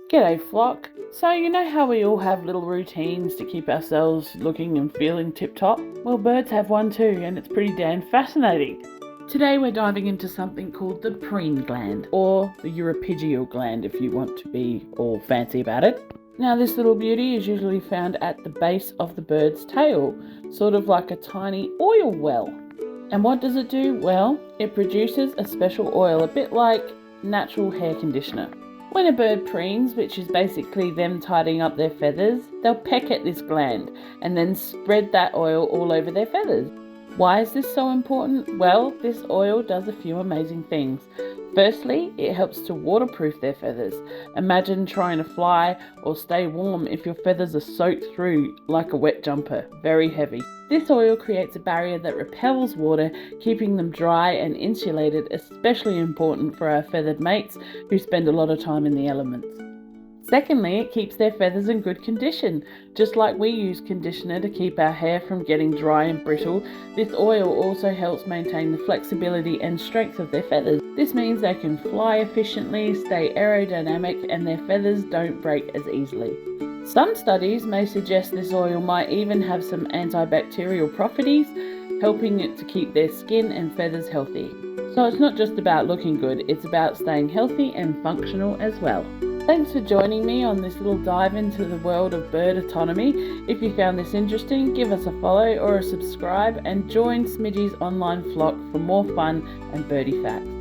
G'day, flock. So, you know how we all have little routines to keep ourselves looking and feeling tip top? Well, birds have one too, and it's pretty damn fascinating. Today, we're diving into something called the preen gland, or the uropygial gland if you want to be all fancy about it. Now, this little beauty is usually found at the base of the bird's tail, sort of like a tiny oil well. And what does it do? Well, it produces a special oil, a bit like natural hair conditioner. When a bird preens, which is basically them tidying up their feathers, they'll peck at this gland and then spread that oil all over their feathers. Why is this so important? Well, this oil does a few amazing things. Firstly, it helps to waterproof their feathers. Imagine trying to fly or stay warm if your feathers are soaked through like a wet jumper, very heavy. This oil creates a barrier that repels water, keeping them dry and insulated, especially important for our feathered mates who spend a lot of time in the elements. Secondly, it keeps their feathers in good condition. Just like we use conditioner to keep our hair from getting dry and brittle, this oil also helps maintain the flexibility and strength of their feathers. This means they can fly efficiently, stay aerodynamic, and their feathers don't break as easily. Some studies may suggest this oil might even have some antibacterial properties, helping it to keep their skin and feathers healthy. So it's not just about looking good, it's about staying healthy and functional as well. Thanks for joining me on this little dive into the world of bird autonomy. If you found this interesting, give us a follow or a subscribe and join Smidgey's online flock for more fun and birdie facts.